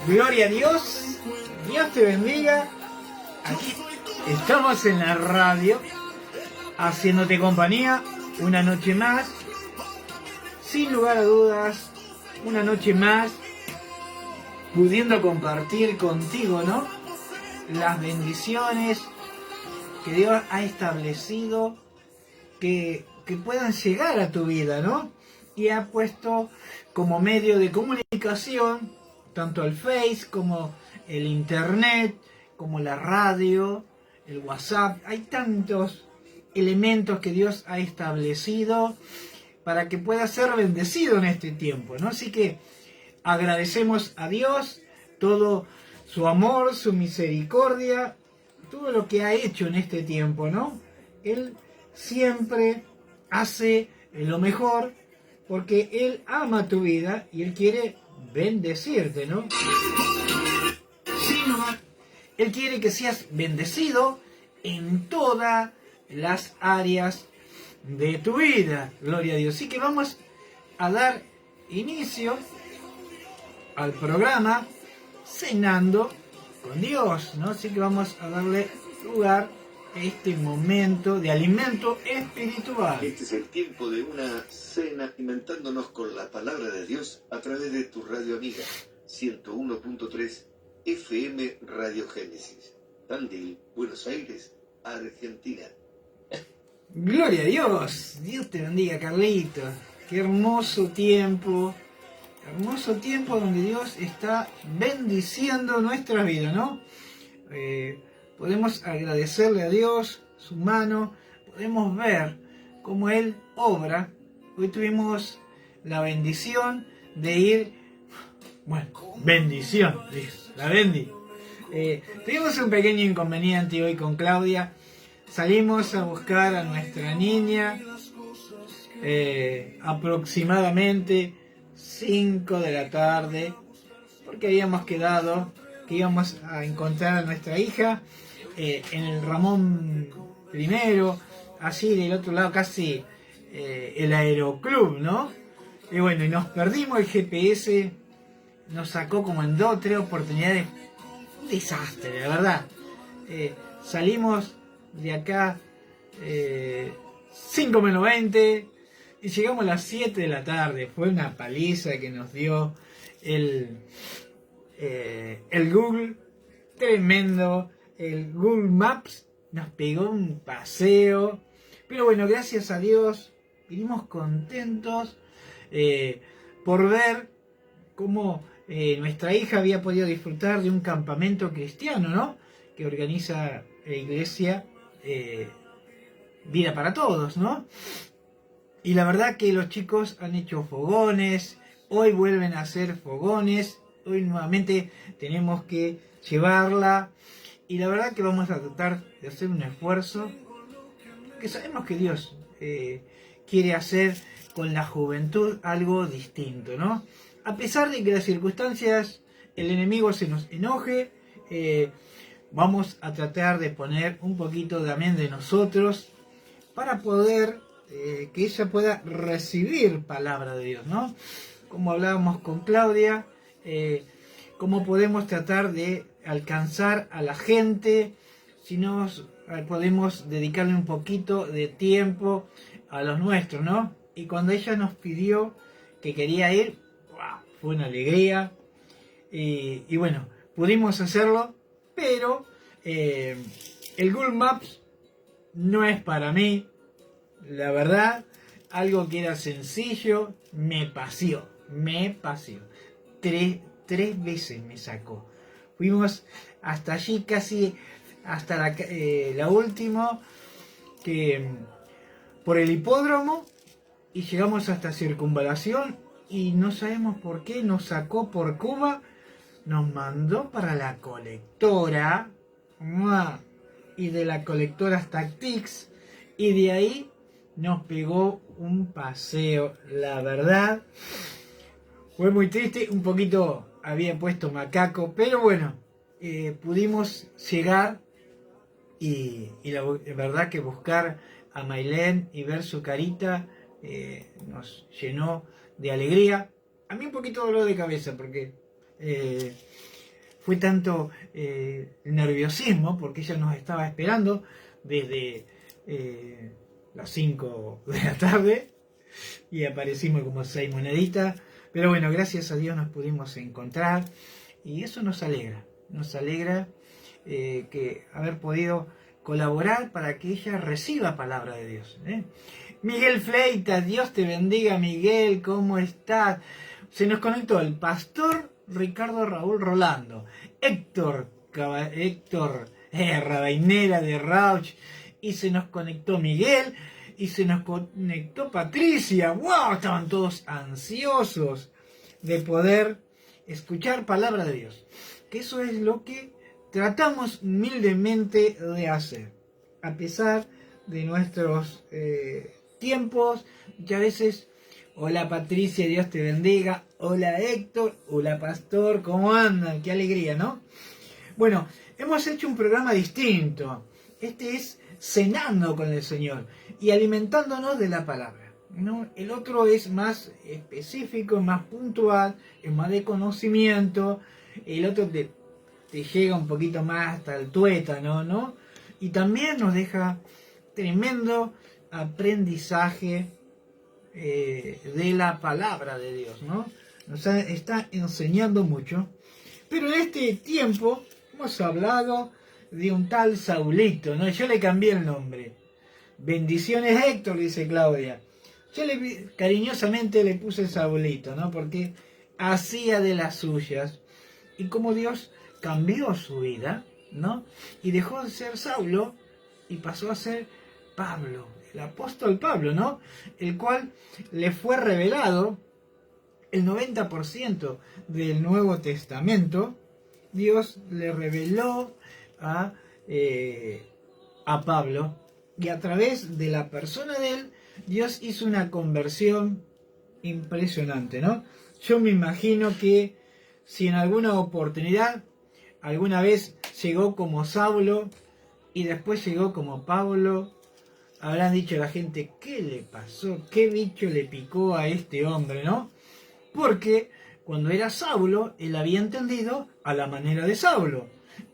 Gloria a Dios, Dios te bendiga. Aquí estamos en la radio, haciéndote compañía una noche más. Sin lugar a dudas, una noche más, pudiendo compartir contigo, ¿no? Las bendiciones que Dios ha establecido que puedan llegar a tu vida, ¿no? Y ha puesto como medio de comunicación tanto el Face como el Internet, como la radio, el WhatsApp. Hay tantos elementos que Dios ha establecido para que puedas ser bendecido en este tiempo, ¿no? Así que agradecemos a Dios todo su amor, su misericordia, todo lo que ha hecho en este tiempo, ¿no? Él siempre hace lo mejor porque Él ama tu vida y Él quiere bendecirte, ¿no? Él quiere que seas bendecido en todas las áreas de tu vida, gloria a Dios. Así que vamos a dar inicio al programa Cenando con Dios, ¿no? Así que vamos a darle lugar a este momento de alimento espiritual. Este es el tiempo de una cena alimentándonos con la palabra de Dios a través de tu radio amiga 101.3 FM Radio Génesis, Tandil, Buenos Aires, Argentina. Gloria a Dios, Dios te bendiga, Carlitos. Qué hermoso tiempo donde Dios está bendiciendo nuestra vida, ¿no? Podemos agradecerle a Dios su mano, podemos ver cómo Él obra. Hoy tuvimos la bendición de ir, la bendi. Tuvimos un pequeño inconveniente hoy con Claudia. Salimos a buscar a nuestra niña aproximadamente 5 de la tarde, porque habíamos quedado que íbamos a encontrar a nuestra hija en el Ramón I, así del otro lado casi el aeroclub, ¿no? Y bueno, y nos perdimos, el GPS nos sacó como en 2 o 3 oportunidades. Un desastre, la verdad. Salimos de acá 5 menos 20 y llegamos a las 7 de la tarde. Fue una paliza que nos dio el Google, tremendo. El Google Maps nos pegó un paseo, pero bueno, gracias a Dios vinimos contentos por ver cómo nuestra hija había podido disfrutar de un campamento cristiano, ¿no? Que organiza la iglesia Vida para Todos, ¿no? Y la verdad que los chicos han hecho fogones, hoy vuelven a hacer fogones, hoy nuevamente tenemos que llevarla y la verdad que vamos a tratar de hacer un esfuerzo que sabemos que Dios quiere hacer con la juventud algo distinto, ¿no? A pesar de que las circunstancias, el enemigo se nos enoje, vamos a tratar de poner un poquito también de nosotros para poder que ella pueda recibir palabra de Dios, ¿no? Como hablábamos con Claudia, cómo podemos tratar de alcanzar a la gente, si nos podemos dedicarle un poquito de tiempo a los nuestros, ¿no? Y cuando ella nos pidió que quería ir, ¡wow!, fue una alegría. Y bueno, pudimos hacerlo, pero el Google Maps no es para mí. La verdad, algo que era sencillo, me paseó. Tres veces me sacó. Fuimos hasta allí, casi hasta la última, que por el hipódromo, y llegamos hasta Circunvalación, y no sabemos por qué, nos sacó por Cuba, nos mandó para la colectora, y de la colectora hasta Tix, y de ahí nos pegó un paseo. La verdad fue muy triste, un poquito había puesto macaco, pero bueno, pudimos llegar y la verdad que buscar a Mailén y ver su carita nos llenó de alegría. A mí un poquito dolor de cabeza porque fue tanto el nerviosismo, porque ella nos estaba esperando desde las 5 de la tarde y aparecimos como 6 moneditas. Pero bueno, gracias a Dios nos pudimos encontrar y eso nos alegra que haber podido colaborar para que ella reciba palabra de Dios. Miguel Fleitas, Dios te bendiga Miguel, ¿cómo estás? Se nos conectó el pastor Ricardo Raúl Rolando, Héctor Rabainera de Rauch, y se nos conectó Miguel, y se nos conectó Patricia. ¡Wow! Estaban todos ansiosos de poder escuchar palabra de Dios. Que eso es lo que tratamos humildemente de hacer. A pesar de nuestros tiempos, muchas veces, hola Patricia, Dios te bendiga. Hola Héctor, hola Pastor, ¿cómo andan? Qué alegría, ¿no? Bueno, hemos hecho un programa distinto. Este es cenando con el Señor y alimentándonos de la palabra, ¿no? El otro es más específico, más puntual, es más de conocimiento. El otro te llega un poquito más hasta el tuétano, ¿no? Y también nos deja tremendo aprendizaje de la palabra de Dios, ¿no? Nos está enseñando mucho. Pero en este tiempo hemos hablado de un tal Saulito, ¿no? Yo le cambié el nombre. Bendiciones Héctor, dice Claudia. Yo cariñosamente le puse Saulito, ¿no? Porque hacía de las suyas. Y como Dios cambió su vida, ¿no? Y dejó de ser Saulo y pasó a ser Pablo, el apóstol Pablo, ¿no? El cual le fue revelado el 90% del Nuevo Testamento. Dios le reveló a Pablo, y a través de la persona de él, Dios hizo una conversión impresionante, ¿no? Yo me imagino que si en alguna oportunidad, alguna vez llegó como Saulo y después llegó como Pablo, habrán dicho la gente, ¿qué le pasó? ¿Qué bicho le picó a este hombre, no? Porque cuando era Saulo, él había entendido a la manera de Saulo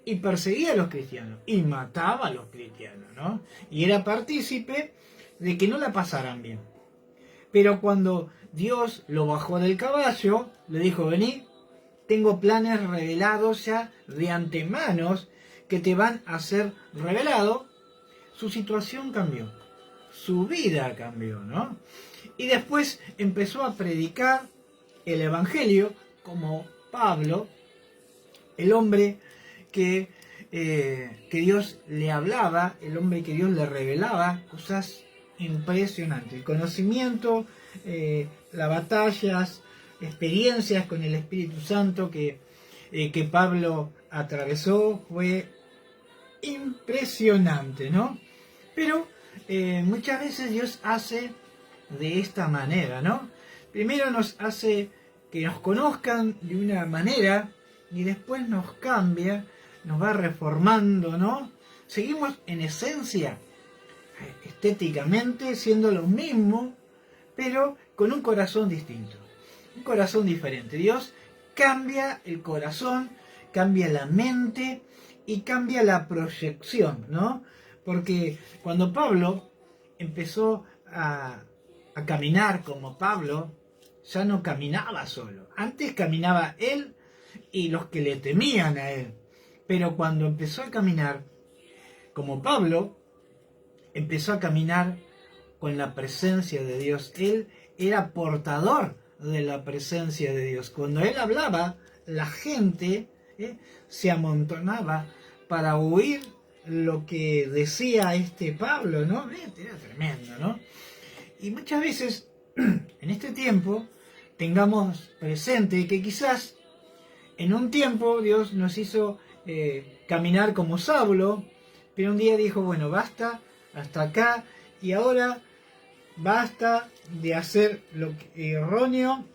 y perseguía a los cristianos y mataba a los cristianos, ¿no? Y era partícipe de que no la pasaran bien. Pero cuando Dios lo bajó del caballo, le dijo, vení, tengo planes revelados ya de antemano que te van a ser revelados, su situación cambió, su vida cambió, ¿no? Y después empezó a predicar el Evangelio como Pablo, el hombre que Dios le hablaba, el hombre que Dios le revelaba cosas impresionantes. El conocimiento, las batallas, experiencias con el Espíritu Santo que Pablo atravesó fue impresionante, ¿no? Pero muchas veces Dios hace de esta manera, ¿no? Primero nos hace que nos conozcan de una manera y después nos cambia, nos va reformando, ¿no? Seguimos en esencia, estéticamente, siendo lo mismo, pero con un corazón distinto, un corazón diferente. Dios cambia el corazón, cambia la mente y cambia la proyección, ¿no? Porque cuando Pablo empezó a caminar como Pablo, ya no caminaba solo. Antes caminaba él y los que le temían a él. Pero cuando empezó a caminar como Pablo, empezó a caminar con la presencia de Dios. Él era portador de la presencia de Dios. Cuando él hablaba, la gente se amontonaba para oír lo que decía este Pablo, ¿no? Era tremendo, ¿no? Y muchas veces, en este tiempo, tengamos presente que quizás en un tiempo Dios nos hizo caminar como Saulo, pero un día dijo, bueno, basta, hasta acá, y ahora basta de hacer lo erróneo,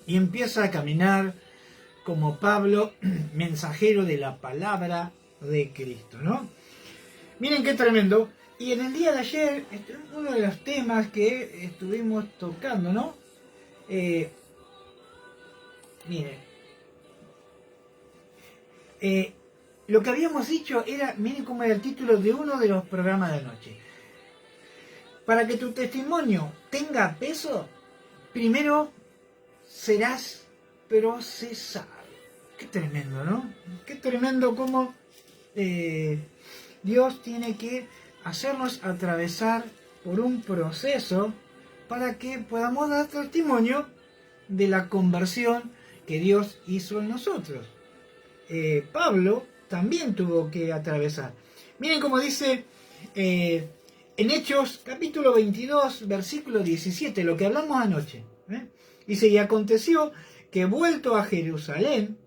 y empieza a caminar como Pablo, mensajero de la palabra de Cristo, ¿no? Miren qué tremendo. Y en el día de ayer, uno de los temas que estuvimos tocando, ¿no? Miren, Lo que habíamos dicho era, miren cómo era el título de uno de los programas de anoche. Para que tu testimonio tenga peso, primero serás procesado. Qué tremendo, ¿no? Qué tremendo cómo Dios tiene que hacernos atravesar por un proceso para que podamos dar testimonio de la conversión que Dios hizo en nosotros. Pablo también tuvo que atravesar. Miren cómo dice en Hechos capítulo 22, versículo 17, lo que hablamos anoche. Dice, y aconteció que vuelto a Jerusalén,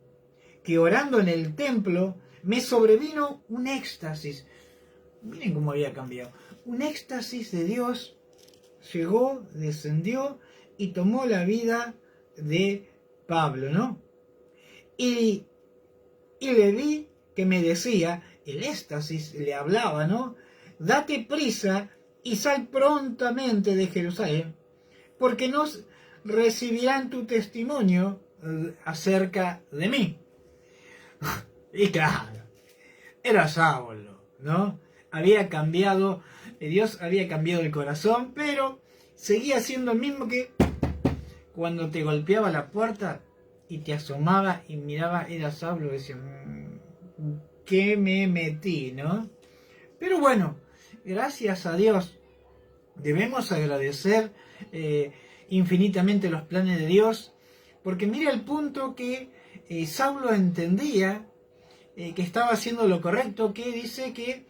que orando en el templo, me sobrevino un éxtasis. Miren cómo había cambiado. Un éxtasis de Dios llegó, descendió y tomó la vida de Pablo, ¿no? Y le vi que me decía, el éxtasis le hablaba, ¿no? Date prisa y sal prontamente de Jerusalén, porque no recibirán tu testimonio acerca de mí. Y claro, era Saulo, ¿no? Había cambiado, Dios había cambiado el corazón, pero seguía siendo el mismo que cuando te golpeaba la puerta y te asomaba y miraba, era Saulo, y decía, ¿qué me metí, no? Pero bueno, gracias a Dios, debemos agradecer infinitamente los planes de Dios, porque mira el punto que Saulo entendía que estaba haciendo lo correcto, que dice que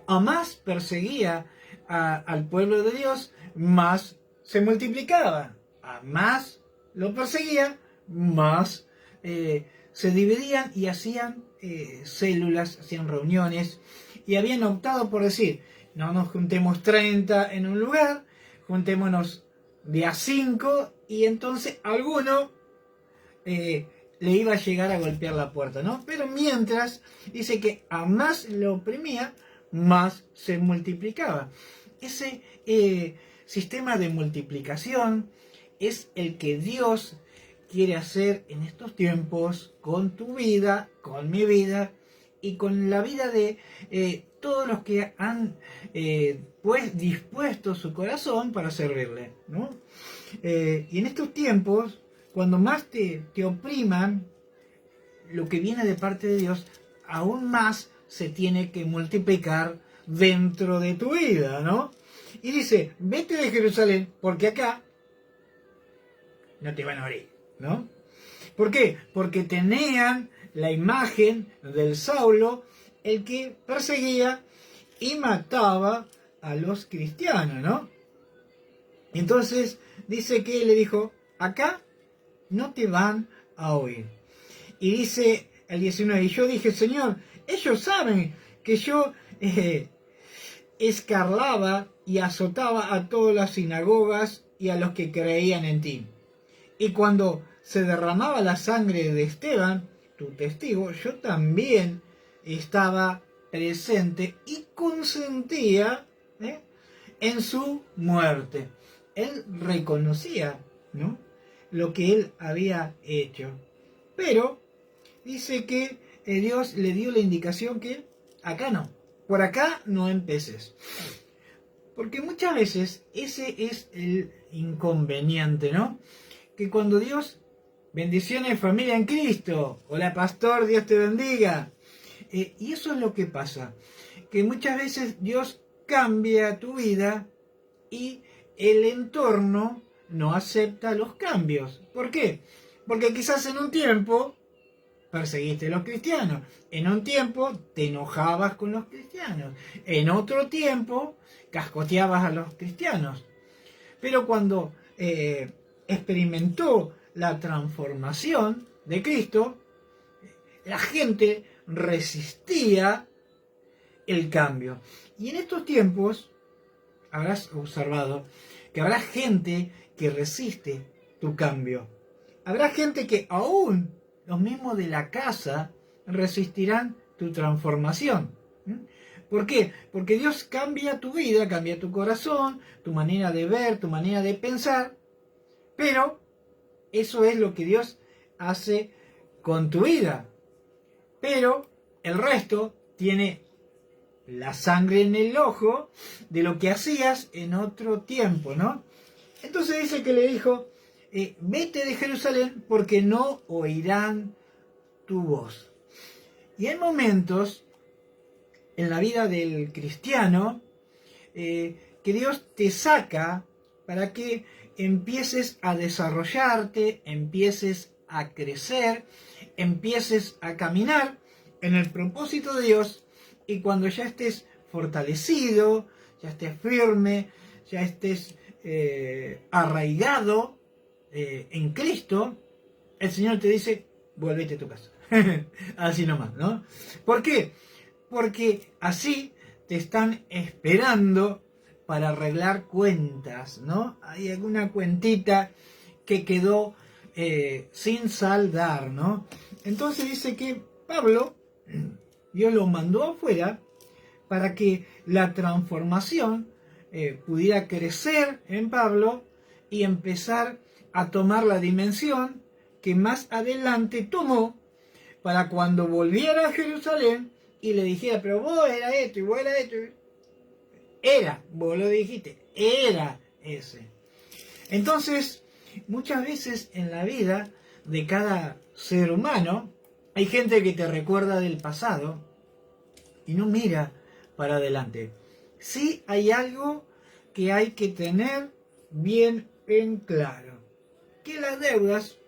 a más perseguía al pueblo de Dios, más se multiplicaba. A más lo perseguía, más se dividían y hacían células, hacían reuniones, y habían optado por decir, no nos juntemos 30 en un lugar, juntémonos de a 5, y entonces alguno le iba a llegar a golpear la puerta, ¿no? Pero mientras, dice que a más lo oprimía, más se multiplicaba. Ese sistema de multiplicación es el que Dios quiere hacer en estos tiempos con tu vida, con mi vida y con la vida de todos los que han pues dispuesto su corazón para servirle, ¿no? Y en estos tiempos, cuando más te opriman, lo que viene de parte de Dios, aún más se tiene que multiplicar dentro de tu vida, ¿no? Y dice, vete de Jerusalén, porque acá no te van a oír, ¿no? ¿Por qué? Porque tenían la imagen del Saulo, el que perseguía y mataba a los cristianos, ¿no? Y entonces dice que le dijo, acá no te van a oír. Y dice el 19, y yo dije, Señor, ellos saben que yo escarlaba y azotaba a todas las sinagogas y a los que creían en ti. Y cuando se derramaba la sangre de Esteban, tu testigo, yo también estaba presente y consentía en su muerte. Él reconocía, ¿no?, lo que él había hecho. Pero dice que Dios le dio la indicación que acá no, por acá no empeces. Porque muchas veces ese es el inconveniente, ¿no? Que cuando Dios, bendiciones familia en Cristo, hola pastor, Dios te bendiga. Y eso es lo que pasa, que muchas veces Dios cambia tu vida y el entorno no acepta los cambios. ¿Por qué? Porque quizás en un tiempo perseguiste a los cristianos, en un tiempo te enojabas con los cristianos, en otro tiempo cascoteabas a los cristianos. Pero cuando experimentó la transformación de Cristo, la gente resistía el cambio. Y en estos tiempos habrás observado que habrá gente que resiste tu cambio. Habrá gente que aún los mismos de la casa resistirán tu transformación. ¿Por qué? Porque Dios cambia tu vida, cambia tu corazón, tu manera de ver, tu manera de pensar, pero eso es lo que Dios hace con tu vida. pero el resto tiene la sangre en el ojo de lo que hacías en otro tiempo, ¿no? Entonces dice que le dijo, vete de Jerusalén porque no oirán tu voz. Y hay momentos en la vida del cristiano que Dios te saca para que empieces a desarrollarte, empieces a crecer, empieces a caminar en el propósito de Dios. Y cuando ya estés fortalecido, ya estés firme, ya estés arraigado en Cristo, el Señor te dice, vuélvete a tu casa. Así nomás, ¿no? ¿Por qué? Porque así te están esperando para arreglar cuentas, ¿no? Hay alguna cuentita que quedó sin saldar, ¿no? Entonces dice que Pablo, Dios lo mandó afuera para que la transformación pudiera crecer en Pablo y empezar a tomar la dimensión que más adelante tomó para cuando volviera a Jerusalén y le dijera, pero vos era esto y vos era esto. Era, vos lo dijiste, era ese. Entonces, muchas veces en la vida de cada ser humano, hay gente que te recuerda del pasado y no mira para adelante. Sí hay algo que hay que tener bien en claro. Que las deudas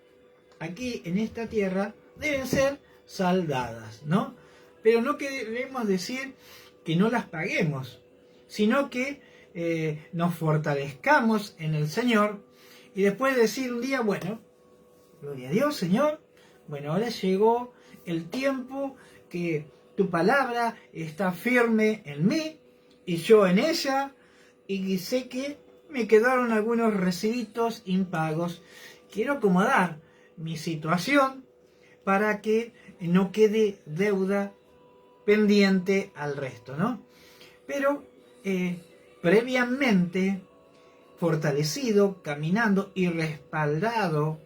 aquí en esta tierra deben ser saldadas, ¿no? Pero no queremos decir que no las paguemos, sino que nos fortalezcamos en el Señor y después decir un día, bueno, gloria a Dios, Señor, bueno, ahora llegó el tiempo que tu palabra está firme en mí y yo en ella, y sé que me quedaron algunos recibitos impagos. Quiero acomodar mi situación para que no quede deuda pendiente al resto, ¿no? Pero previamente, fortalecido, caminando y respaldado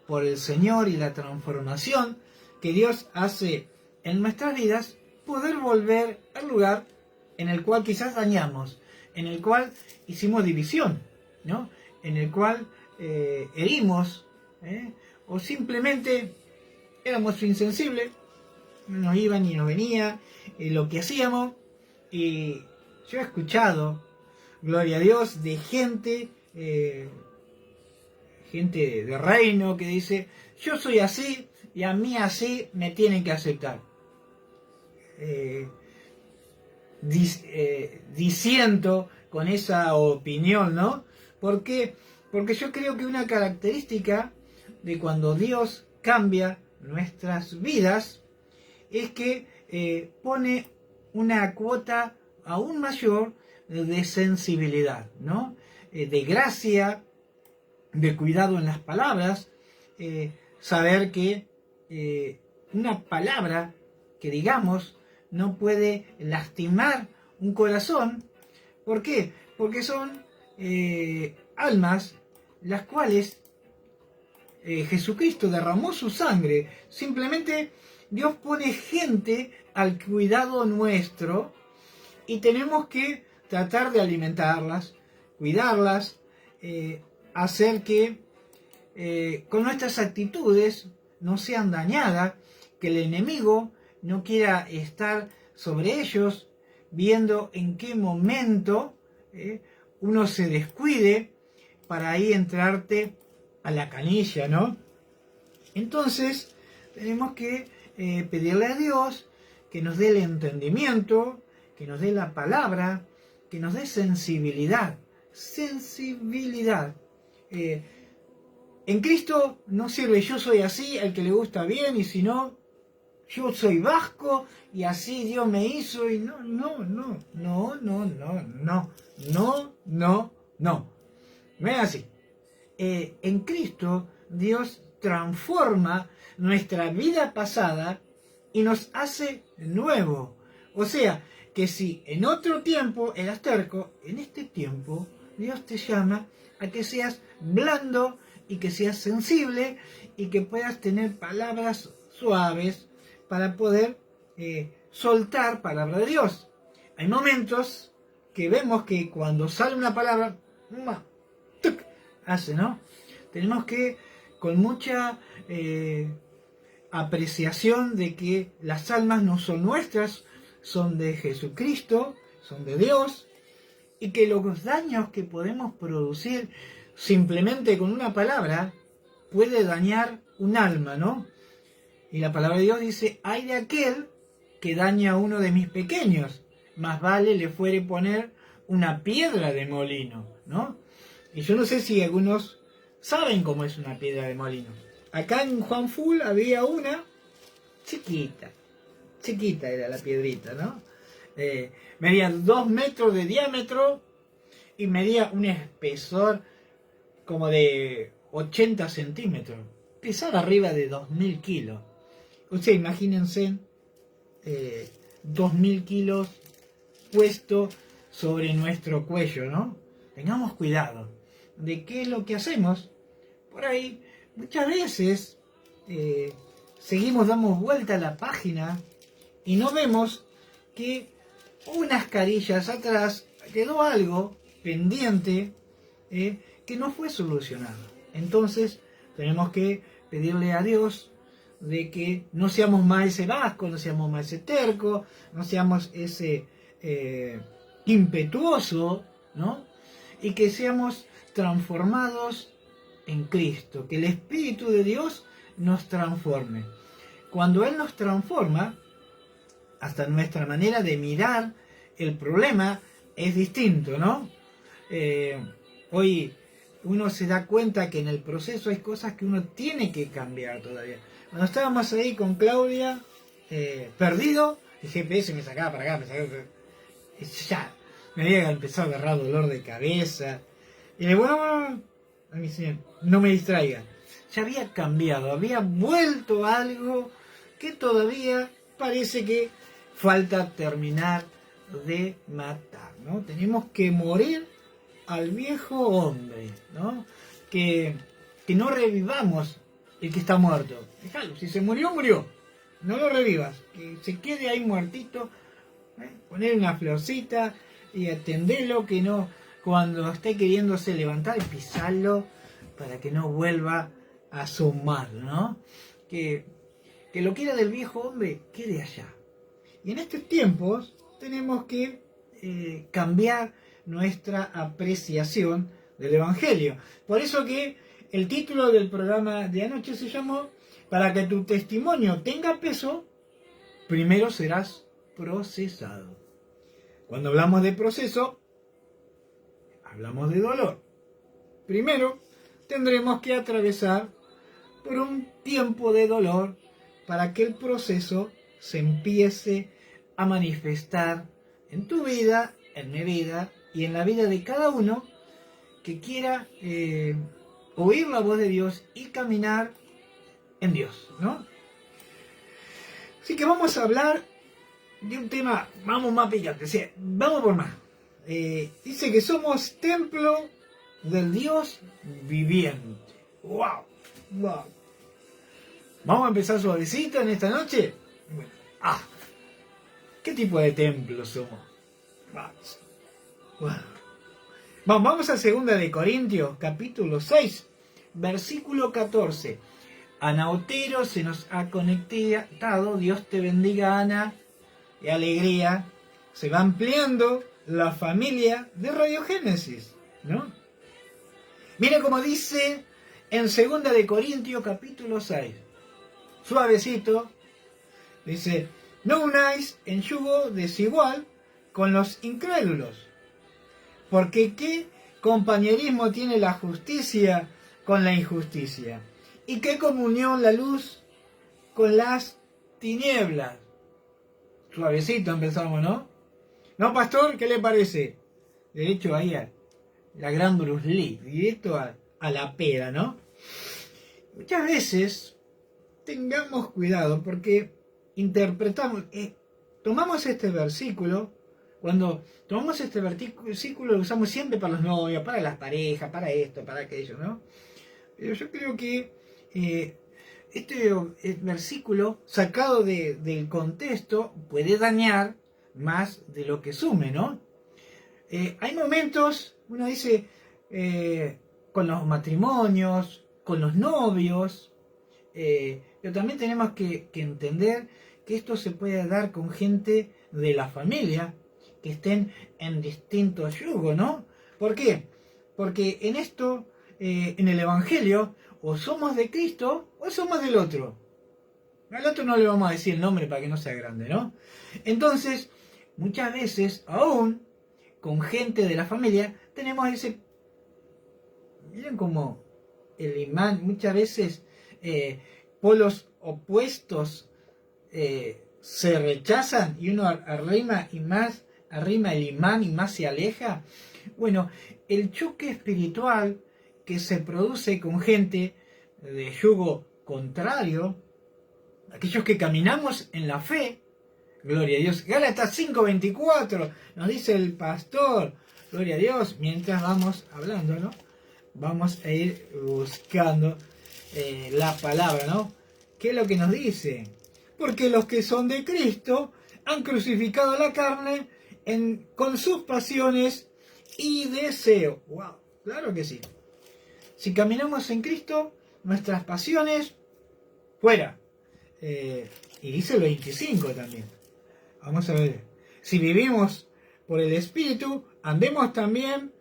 por el Señor y la transformación que Dios hace en nuestras vidas, poder volver al lugar en el cual quizás dañamos, en el cual hicimos división, ¿no? En el cual herimos, o simplemente éramos insensibles, no nos iba ni nos venía lo que hacíamos. Y yo he escuchado, gloria a Dios, de gente de reino que dice, yo soy así y a mí así me tienen que aceptar. Disiento con esa opinión, ¿no? ¿Por qué? Porque yo creo que una característica de cuando Dios cambia nuestras vidas es que pone una cuota aún mayor de sensibilidad, ¿no? De gracia, de cuidado en las palabras, saber que una palabra que digamos no puede lastimar un corazón. ¿Por qué? Porque son almas las cuales Jesucristo derramó su sangre. Simplemente Dios pone gente al cuidado nuestro y tenemos que tratar de alimentarlas, cuidarlas, hacer que con nuestras actitudes no sean dañadas, que el enemigo no quiera estar sobre ellos, viendo en qué momento uno se descuide para ahí entrarte a la canilla, ¿no? Entonces tenemos que pedirle a Dios que nos dé el entendimiento, que nos dé la palabra, que nos dé sensibilidad. Sensibilidad. En Cristo no sirve yo soy así, el que le gusta bien, y si no, yo soy vasco y así Dios me hizo, y no. No es así. En Cristo Dios transforma nuestra vida pasada y nos hace nuevo. O sea, que si en otro tiempo eras terco, en este tiempo Dios te llama a que seas blando y que seas sensible y que puedas tener palabras suaves, para poder soltar palabra de Dios. Hay momentos que vemos que cuando sale una palabra, ¡tuc! Hace, ¿no? Tenemos que, con mucha apreciación de que las almas no son nuestras, son de Jesucristo, son de Dios, y que los daños que podemos producir simplemente con una palabra puede dañar un alma, ¿no? Y la palabra de Dios dice, ay de aquel que daña a uno de mis pequeños, más vale le fuere poner una piedra de molino, ¿no? Y yo no sé si algunos saben cómo es una piedra de molino. Acá en Juan Full había una chiquita era la piedrita, ¿no? Medía 2 metros de diámetro y medía un espesor como de 80 centímetros. Pesaba arriba de 2000 kilos. O sea, imagínense 2000 kilos puesto sobre nuestro cuello, ¿no? Tengamos cuidado de qué es lo que hacemos. Por ahí, muchas veces seguimos, damos vuelta a la página y no vemos que unas carillas atrás quedó algo pendiente que no fue solucionado. Entonces tenemos que pedirle a Dios de que no seamos más ese vasco, no seamos más ese terco, no seamos ese impetuoso, ¿no? Y que seamos transformados en Cristo, que el Espíritu de Dios nos transforme. Cuando Él nos transforma, hasta nuestra manera de mirar el problema es distinto, ¿no? Hoy uno se da cuenta que en el proceso hay cosas que uno tiene que cambiar todavía. Cuando estábamos ahí con Claudia, perdido, el GPS me sacaba para acá, y ya, me había empezado a agarrar dolor de cabeza. Y le digo, bueno, a mi señor, no me distraiga. Ya había cambiado, había vuelto algo que todavía parece que falta terminar de matar, ¿no? Tenemos que morir al viejo hombre, ¿no? Que no revivamos el que está muerto. Déjalo, si se murió, murió. No lo revivas, que se quede ahí muertito, poner una florcita y atenderlo, que no, cuando esté queriéndose levantar, pisarlo para que no vuelva a asomar, ¿no? Que lo que era del viejo hombre quede allá. Y en estos tiempos tenemos que cambiar nuestra apreciación del Evangelio. Por eso que el título del programa de anoche se llamó "Para que tu testimonio tenga peso, primero serás procesado". Cuando hablamos de proceso, hablamos de dolor. Primero tendremos que atravesar por un tiempo de dolor para que el proceso se empiece a manifestar en tu vida, en mi vida y en la vida de cada uno que quiera oír la voz de Dios y caminar en Dios, ¿no? Así que vamos a hablar de un tema, vamos más picante, ¿sí? Vamos por más. Dice que somos templo del Dios viviente. ¡Wow! ¡Wow! ¿Vamos a empezar suavecito en esta noche? Bueno, ¿qué tipo de templo somos? Wow. Vamos a 2 de Corintios, capítulo 6, versículo 14. Anautero se nos ha conectado. Dios te bendiga, Ana. Y alegría. Se va ampliando la familia de Radio Génesis, ¿no? Mira cómo dice en 2 de Corintios, capítulo 6. Suavecito. Dice, no unáis en yugo desigual con los incrédulos. Porque ¿qué compañerismo tiene la justicia con la injusticia? ¿Y qué comunión la luz con las tinieblas? Suavecito empezamos, ¿no? ¿No, pastor? ¿Qué le parece? Derecho ahí a la gran Bruce Lee, directo a la pera, ¿no? Muchas veces tengamos cuidado porque interpretamos, tomamos este versículo. Cuando tomamos este versículo lo usamos siempre para los novios, para las parejas, para esto, para aquello, ¿no? Pero yo creo que este versículo sacado del contexto puede dañar más de lo que sume, ¿no? Hay momentos, uno dice, con los matrimonios, con los novios, pero también tenemos que entender que esto se puede dar con gente de la familia, que estén en distintos yugos, ¿no? ¿Por qué? Porque en esto, en el Evangelio, o somos de Cristo o somos del otro. Al otro no le vamos a decir el nombre para que no sea grande, ¿no? Entonces, muchas veces, aún con gente de la familia, tenemos ese... Miren como el imán, muchas veces polos opuestos se rechazan y uno arrima el imán y más se aleja. Bueno, el choque espiritual que se produce con gente de yugo contrario, aquellos que caminamos en la fe, gloria a Dios. Gálatas 5:24 nos dice el pastor, gloria a Dios, mientras vamos hablando, ¿no? Vamos a ir buscando la palabra, ¿no? ¿Qué es lo que nos dice? Porque los que son de Cristo han crucificado la carne con sus pasiones y deseos. ¡Wow! Claro que sí. Si caminamos en Cristo, nuestras pasiones, fuera. Y dice el 25 también. Vamos a ver. Si vivimos por el Espíritu, andemos también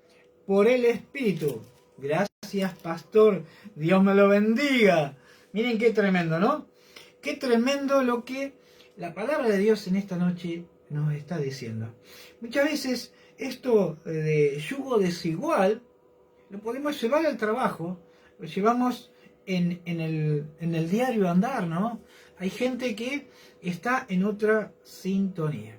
por el Espíritu. Gracias, pastor. Dios me lo bendiga. Miren qué tremendo, ¿no? Qué tremendo lo que la palabra de Dios en esta noche nos está diciendo. Muchas veces esto de yugo desigual lo podemos llevar al trabajo, lo llevamos en el diario andar, ¿no? Hay gente que está en otra sintonía.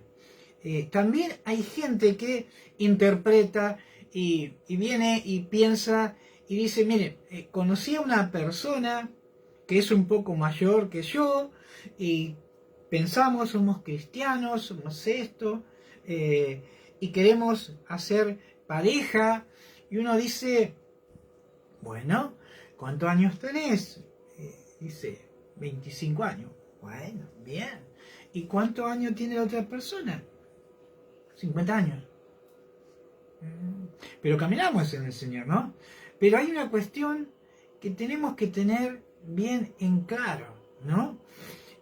También hay gente que interpreta y viene y piensa y dice, mire, conocí a una persona que es un poco mayor que yo y pensamos, somos cristianos, somos esto, y queremos hacer pareja, y uno dice, bueno, ¿cuántos años tenés? Dice, 25 años. Bueno, bien. ¿Y cuántos años tiene la otra persona? 50 años. Pero caminamos en el Señor, ¿no? Pero hay una cuestión que tenemos que tener bien en claro, ¿no?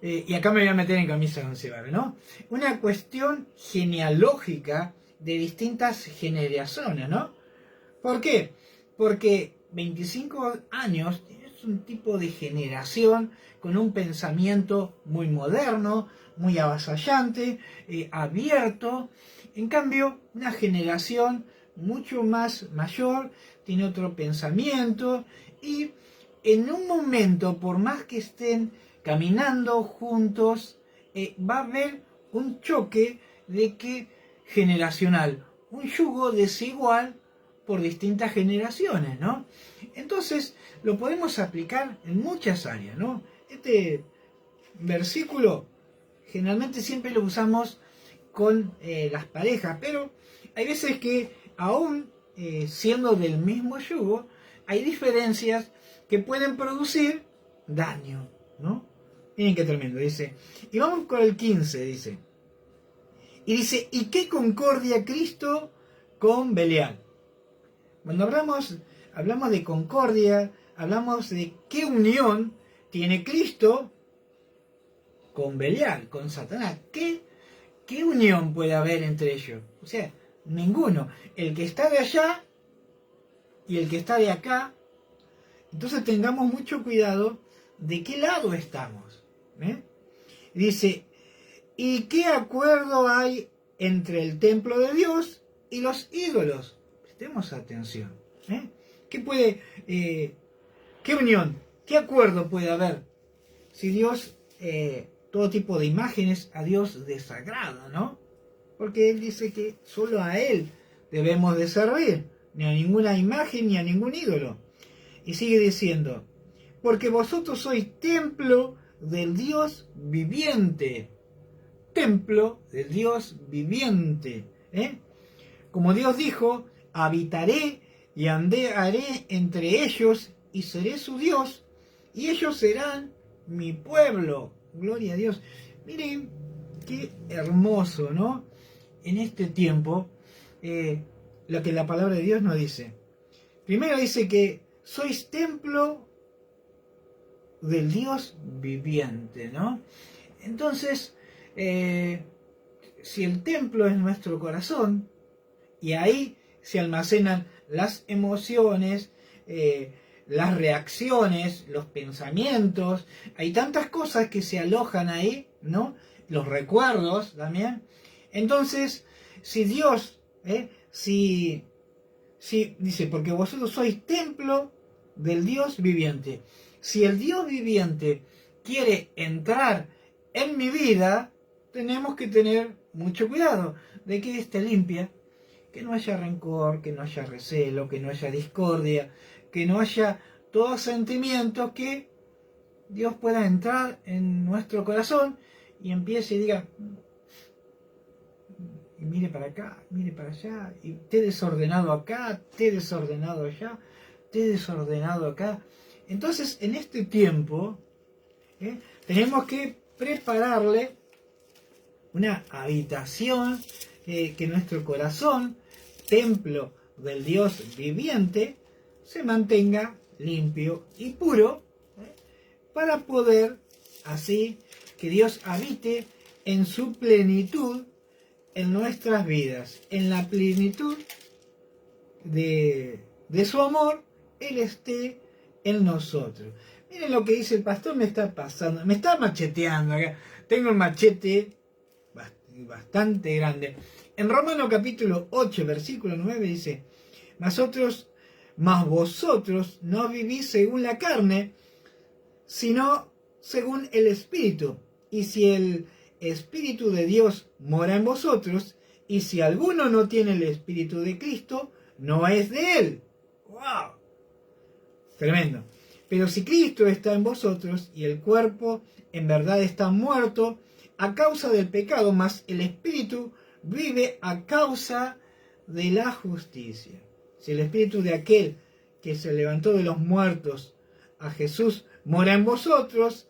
Y acá me voy a meter en camisa de once varas, ¿no? Una cuestión genealógica de distintas generaciones, ¿no? ¿Por qué? Porque 25 años es un tipo de generación con un pensamiento muy moderno, muy avasallante, abierto. En cambio, una generación mucho más mayor tiene otro pensamiento y en un momento, por más que estén caminando juntos, va a haber un choque de que generacional, un yugo desigual por distintas generaciones, ¿no? Entonces, lo podemos aplicar en muchas áreas, ¿no? Este versículo generalmente siempre lo usamos con las parejas, pero hay veces que aún siendo del mismo yugo, hay diferencias que pueden producir daño, ¿no? Miren qué tremendo, dice. Y vamos con el 15, dice. Y dice, ¿y qué concordia Cristo con Belial? Cuando hablamos de concordia, hablamos de qué unión tiene Cristo con Belial, con Satanás. ¿Qué unión puede haber entre ellos? O sea, ninguno. El que está de allá y el que está de acá. Entonces tengamos mucho cuidado de qué lado estamos. Dice, ¿y qué acuerdo hay entre el templo de Dios y los ídolos? Prestemos atención. ¿Qué unión, qué acuerdo puede haber si Dios, todo tipo de imágenes a Dios desagrada, ¿no? Porque Él dice que solo a Él debemos de servir, ni a ninguna imagen ni a ningún ídolo. Y sigue diciendo, porque vosotros sois templo del Dios viviente. Templo del Dios viviente. Como Dios dijo, habitaré y andaré entre ellos y seré su Dios, y ellos serán mi pueblo. Gloria a Dios. Miren qué hermoso, ¿no? En este tiempo, lo que la palabra de Dios nos dice. Primero dice que sois templo del Dios viviente, ¿no? Entonces, si el templo es nuestro corazón, y ahí se almacenan las emociones, las reacciones, los pensamientos, hay tantas cosas que se alojan ahí, ¿no? Los recuerdos también. Entonces, si Dios, si dice, porque vosotros sois templo del Dios viviente. Si el Dios viviente quiere entrar en mi vida, tenemos que tener mucho cuidado de que esté limpia, que no haya rencor, que no haya recelo, que no haya discordia, que no haya todos sentimientos, que Dios pueda entrar en nuestro corazón y empiece y diga, y mire para acá, mire para allá, y te he desordenado acá, te he desordenado allá, te he desordenado acá. Entonces, en este tiempo, tenemos que prepararle una habitación, que nuestro corazón, templo del Dios viviente, se mantenga limpio y puro, para poder así que Dios habite en su plenitud en nuestras vidas, en la plenitud de su amor, Él esté en nosotros. Miren lo que dice el pastor, me está pasando, me está macheteando acá. Tengo un machete bastante grande. En Romanos capítulo 8, versículo 9 dice, mas vosotros no vivís según la carne, sino según el Espíritu. Y si el Espíritu de Dios mora en vosotros, y si alguno no tiene el Espíritu de Cristo, no es de él. ¡Wow! Tremendo. Pero si Cristo está en vosotros, y el cuerpo en verdad está muerto a causa del pecado, mas el Espíritu vive a causa de la justicia. Si el Espíritu de aquel que se levantó de los muertos, a Jesús, mora en vosotros,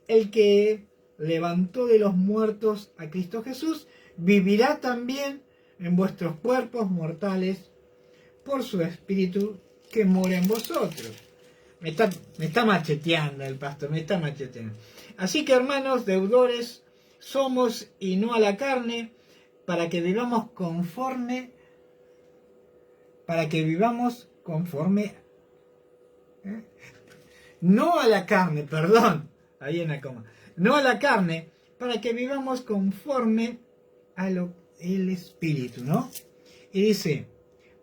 el que levantó de los muertos a Cristo Jesús, vivirá también en vuestros cuerpos mortales por su Espíritu que mora en vosotros. Me está macheteando el pastor, me está macheteando. Así que, hermanos, deudores somos y no a la carne, para que vivamos conforme, no a la carne, perdón, ahí en la coma, no a la carne, para que vivamos conforme a el Espíritu, ¿no? Y dice,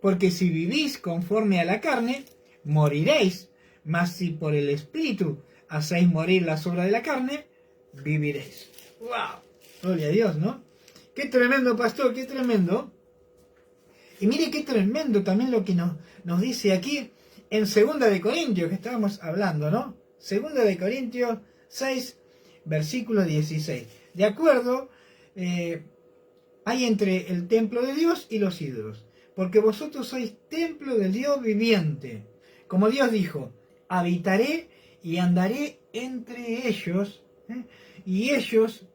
porque si vivís conforme a la carne, moriréis, mas si por el Espíritu hacéis morir las obras de la carne, viviréis. ¡Wow! Gloria a Dios, ¿no? ¡Qué tremendo, pastor! ¡Qué tremendo! Y mire qué tremendo también lo que nos dice aquí en 2 de Corintios, que estábamos hablando, ¿no? 2 de Corintios 6, versículo 16. De acuerdo, hay entre el templo de Dios y los ídolos, porque vosotros sois templo del Dios viviente. Como Dios dijo, habitaré y andaré entre ellos, y ellos,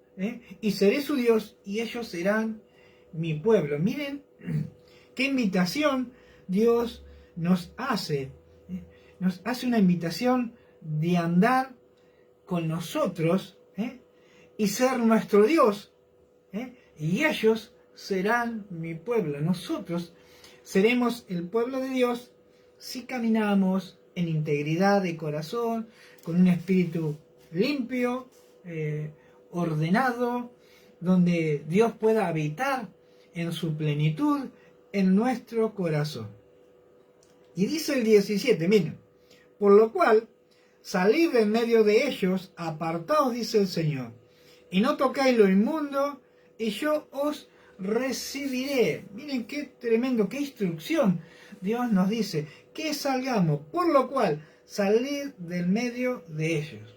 y seré su Dios, y ellos serán mi pueblo. Miren qué invitación Dios nos hace. Nos hace una invitación de andar con nosotros, y ser nuestro Dios, y ellos serán mi pueblo. Nosotros seremos el pueblo de Dios si caminamos en integridad de corazón, con un espíritu limpio, ordenado, donde Dios pueda habitar en su plenitud en nuestro corazón. Y dice el 17, miren, por lo cual, salid de en medio de ellos, apartaos, dice el Señor, y no tocáis lo inmundo, y yo os recibiré. Miren qué tremendo, qué instrucción Dios nos dice, que salgamos, por lo cual, salid del medio de ellos.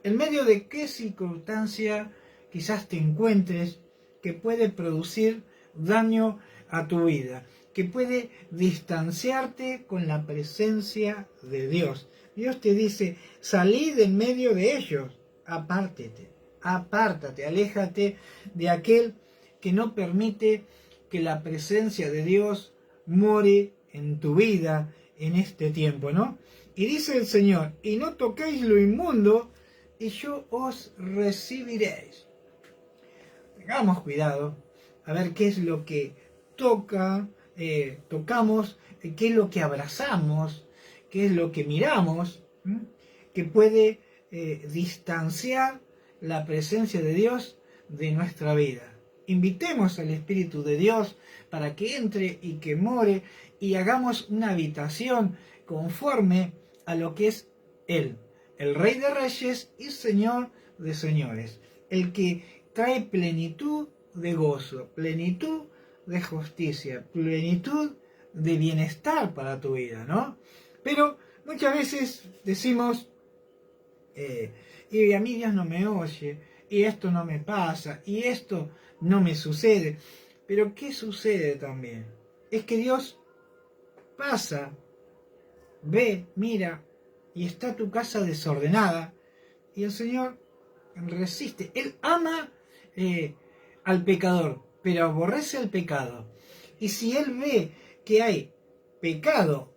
¿En medio de qué circunstancia quizás te encuentres que puede producir daño a tu vida, que puede distanciarte con la presencia de Dios, Dios te dice, salí de en medio de ellos, apártate, aléjate de aquel que no permite que la presencia de Dios more en tu vida en este tiempo, ¿no? Y dice el Señor, y no toquéis lo inmundo, y yo os recibiréis. Tengamos cuidado a ver qué es lo que tocamos, qué es lo que abrazamos, qué es lo que miramos, que puede distanciar la presencia de Dios de nuestra vida. Invitemos al Espíritu de Dios para que entre y que more y hagamos una habitación conforme a lo que es Él, el Rey de Reyes y Señor de Señores, el que trae plenitud de gozo, plenitud de justicia, plenitud de bienestar para tu vida, ¿no? Pero muchas veces decimos, y a mí Dios no me oye, y esto no me pasa, y esto no me sucede. Pero ¿qué sucede también? Es que Dios pasa, ve, mira, y está tu casa desordenada, y el Señor resiste. Él ama al pecador, pero aborrece al pecado. Y si Él ve que hay pecado,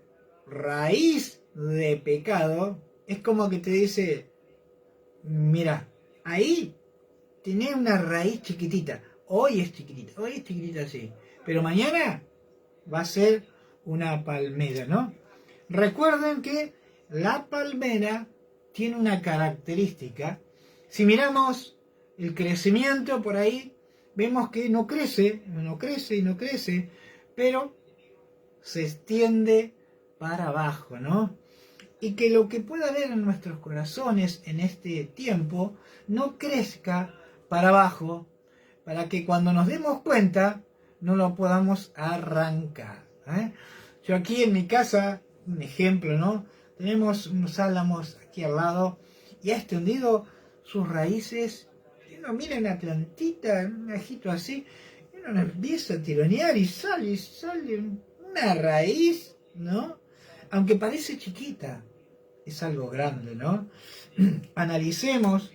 raíz de pecado, es como que te dice, mira, ahí tenés una raíz chiquitita. Hoy es chiquitita así, pero mañana va a ser una palmera, ¿no? Recuerden que la palmera tiene una característica. Si miramos el crecimiento por ahí, vemos que no crece, pero se extiende para abajo, ¿no? Y que lo que pueda haber en nuestros corazones en este tiempo no crezca para abajo, para que cuando nos demos cuenta no lo podamos arrancar, ¿eh? Yo aquí en mi casa, un ejemplo, ¿no? Tenemos unos álamos aquí al lado y ha extendido sus raíces. Y uno mira una plantita, un ajito así, y uno empieza a tironear y sale una raíz, ¿no? Aunque parece chiquita, es algo grande, ¿no? Analicemos,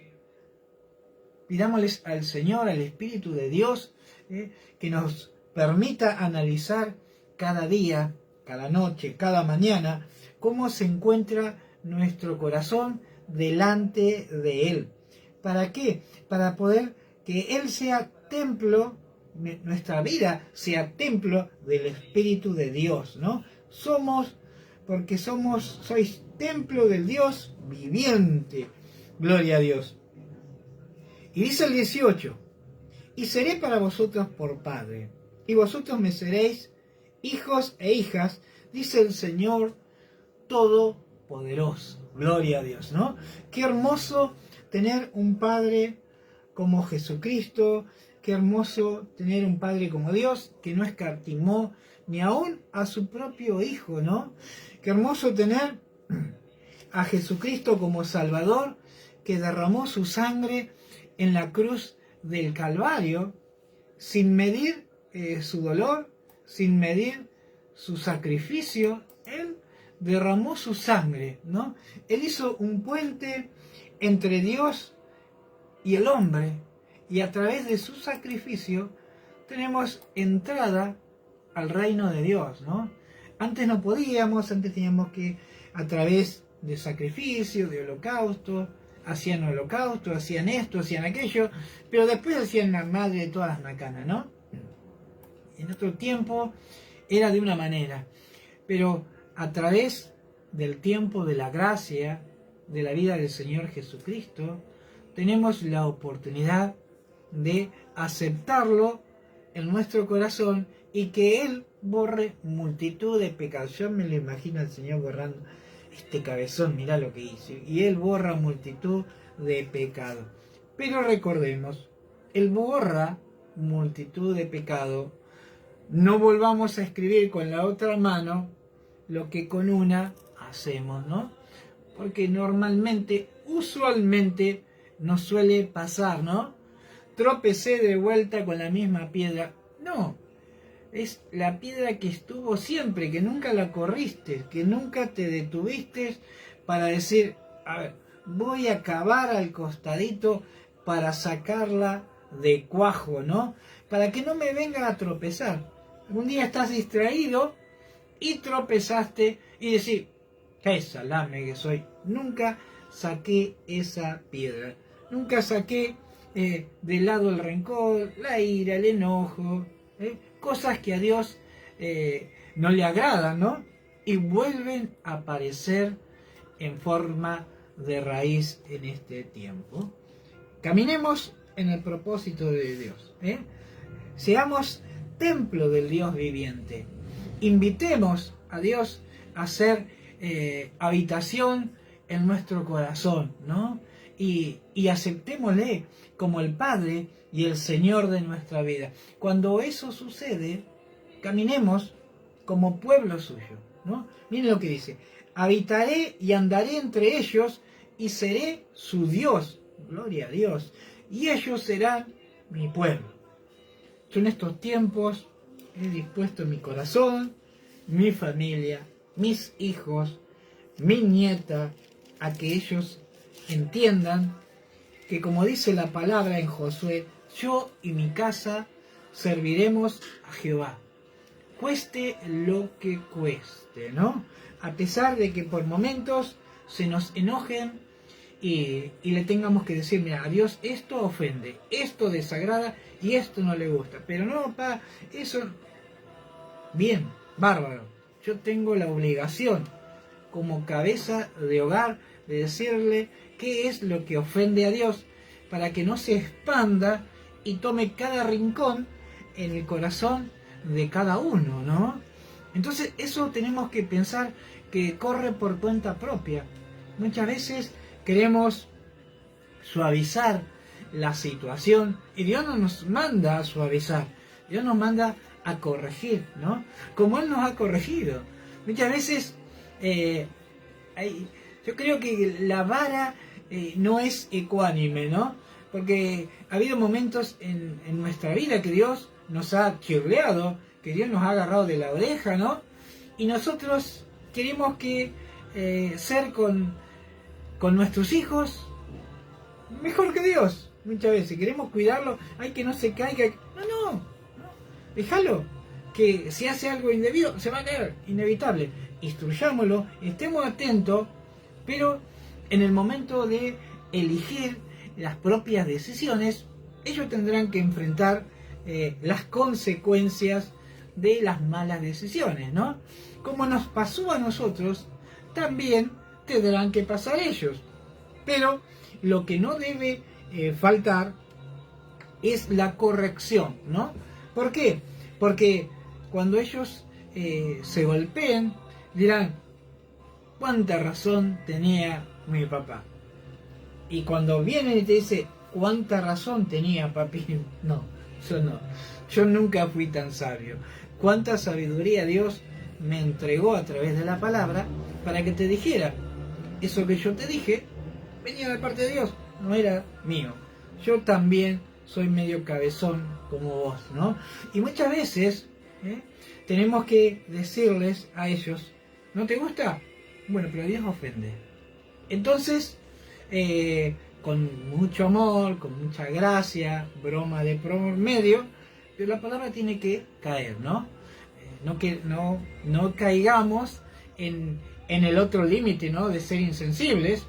pidámosles al Señor, al Espíritu de Dios, que nos permita analizar cada día, cada noche, cada mañana, cómo se encuentra nuestro corazón delante de Él. ¿Para qué? Para poder que Él sea templo, nuestra vida sea templo del Espíritu de Dios, ¿no? Sois templo del Dios viviente. Gloria a Dios. Y dice el 18, y seré para vosotros por Padre, y vosotros me seréis hijos e hijas, dice el Señor Todopoderoso. Gloria a Dios, ¿no? Qué hermoso tener un Padre como Jesucristo, qué hermoso tener un Padre como Dios, que no escatimó ni aún a su propio Hijo, ¿no? Qué hermoso tener a Jesucristo como Salvador, que derramó su sangre en la cruz del Calvario, sin medir su dolor, sin medir su sacrificio. Él derramó su sangre, ¿no? Él hizo un puente entre Dios y el hombre, y a través de su sacrificio tenemos entrada al reino de Dios, ¿no? Antes no podíamos, antes teníamos que, a través de sacrificio, de holocausto, hacían holocausto, hacían esto, hacían aquello, pero después hacían la madre de todas las macanas, ¿no? En otro tiempo era de una manera, pero a través del tiempo de la gracia, de la vida del Señor Jesucristo, tenemos la oportunidad de aceptarlo en nuestro corazón y que Él borre multitud de pecados. Yo me lo imagino al Señor borrando este cabezón, mirá lo que hizo, y Él borra multitud de pecados. Pero recordemos, Él borra multitud de pecados. No volvamos a escribir con la otra mano lo que con una hacemos, ¿no? Porque normalmente, usualmente, nos suele pasar, ¿no? Tropecé de vuelta con la misma piedra. No, es la piedra que estuvo siempre, que nunca la corriste, que nunca te detuviste para decir, a ver, voy a cavar al costadito para sacarla de cuajo, ¿no? Para que no me venga a tropezar. Un día estás distraído y tropezaste y decís, qué salame que soy. Nunca saqué esa piedra. Nunca saqué de lado el rencor, la ira, el enojo, cosas que a Dios no le agradan, ¿no? Y vuelven a aparecer en forma de raíz en este tiempo. Caminemos en el propósito de Dios. Seamos templo del Dios viviente. Invitemos a Dios a ser habitación en nuestro corazón, ¿no? Y aceptémosle como el Padre y el Señor de nuestra vida. Cuando eso sucede, caminemos como pueblo suyo, ¿no? Miren lo que dice: habitaré y andaré entre ellos y seré su Dios. Gloria a Dios. Y ellos serán mi pueblo. Yo en estos tiempos he dispuesto mi corazón, mi familia, mis hijos, mi nieta, a que ellos entiendan que, como dice la palabra en Josué, yo y mi casa serviremos a Jehová, cueste lo que cueste, ¿no? A pesar de que por momentos se nos enojen y le tengamos que decir, mira, a Dios esto ofende, esto desagrada y esto no le gusta. Pero no, pa, eso, bien, bárbaro. Yo tengo la obligación como cabeza de hogar de decirle qué es lo que ofende a Dios, para que no se expanda y tome cada rincón en el corazón de cada uno, ¿no? Entonces eso tenemos que pensar que corre por cuenta propia. Muchas veces queremos suavizar la situación y Dios no nos manda a suavizar, Dios nos manda a corregir, ¿no? Como Él nos ha corregido. Muchas veces yo creo que la vara no es ecuánime, ¿no? Porque ha habido momentos en nuestra vida que Dios nos ha chirleado, que Dios nos ha agarrado de la oreja, ¿no? Y nosotros queremos que ser con nuestros hijos mejor que Dios. Muchas veces queremos cuidarlo, hay que no se caiga. No, déjalo, que si hace algo indebido se va a caer, inevitable. Instruyámoslo, estemos atentos, pero en el momento de elegir las propias decisiones, ellos tendrán que enfrentar las consecuencias de las malas decisiones, ¿no? Como nos pasó a nosotros, también tendrán que pasar ellos. Pero lo que no debe faltar es la corrección, ¿no? ¿Por qué? Porque cuando ellos se golpeen, dirán, ¿cuánta razón tenía mi papá? Y cuando vienen y te dicen, ¿cuánta razón tenía papi? No, yo nunca fui tan sabio. ¿Cuánta sabiduría Dios me entregó a través de la palabra para que te dijera? Eso que yo te dije venía de parte de Dios, no era mío. Yo también soy medio cabezón como vos, ¿no? Y muchas veces tenemos que decirles a ellos, ¿no te gusta? Bueno, pero Dios ofende. Entonces, con mucho amor, con mucha gracia, broma de promedio, pero la palabra tiene que caer, ¿no? No caigamos en el otro límite, ¿no? De ser insensibles,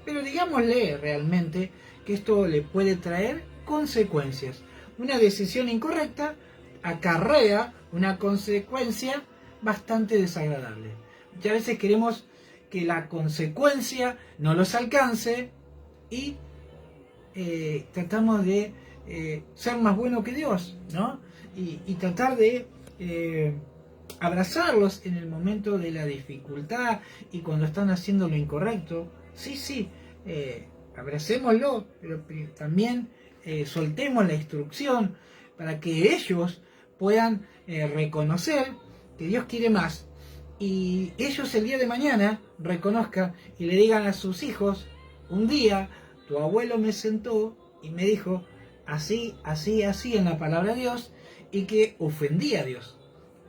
pero digámosle realmente que esto le puede traer consecuencias. Una decisión incorrecta acarrea una consecuencia bastante desagradable. Muchas veces queremos que la consecuencia no los alcance y tratamos de ser más buenos que Dios, ¿no? Y tratar de abrazarlos en el momento de la dificultad y cuando están haciendo lo incorrecto. Sí, abracémoslo, pero también soltemos la instrucción para que ellos puedan reconocer que Dios quiere más. Y ellos el día de mañana reconozcan y le digan a sus hijos, un día tu abuelo me sentó y me dijo así, así, así en la palabra de Dios, y que ofendía a Dios.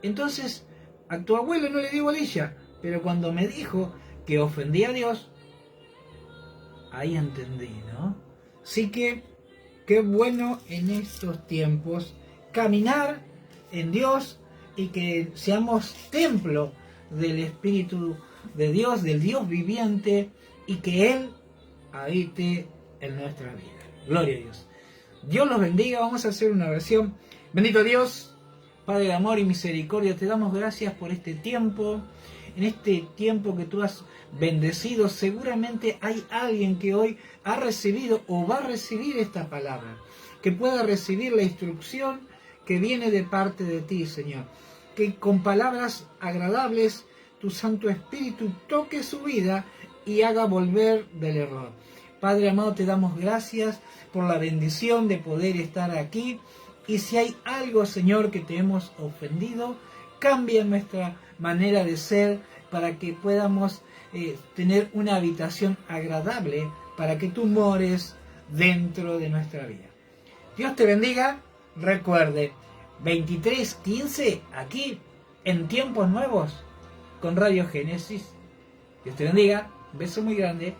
Entonces, a tu abuelo no le dio bolilla, pero cuando me dijo que ofendí a Dios, ahí entendí, ¿no? Así que qué bueno en estos tiempos caminar en Dios y que seamos templo del Espíritu de Dios, del Dios viviente, y que Él habite en nuestra vida. Gloria a Dios. Dios los bendiga. Vamos a hacer una oración. Bendito Dios, Padre de amor y misericordia, te damos gracias por este tiempo. En este tiempo que tú has bendecido, seguramente hay alguien que hoy ha recibido o va a recibir esta palabra, que pueda recibir la instrucción que viene de parte de ti, Señor. Que con palabras agradables tu Santo Espíritu toque su vida y haga volver del error. Padre amado, te damos gracias por la bendición de poder estar aquí. Y si hay algo, Señor, que te hemos ofendido, cambia nuestra manera de ser para que podamos tener una habitación agradable, para que tú mores dentro de nuestra vida. Dios te bendiga. Recuerde, 23:15 aquí en Tiempos Nuevos con Radio Génesis. Dios te bendiga. Un beso muy grande.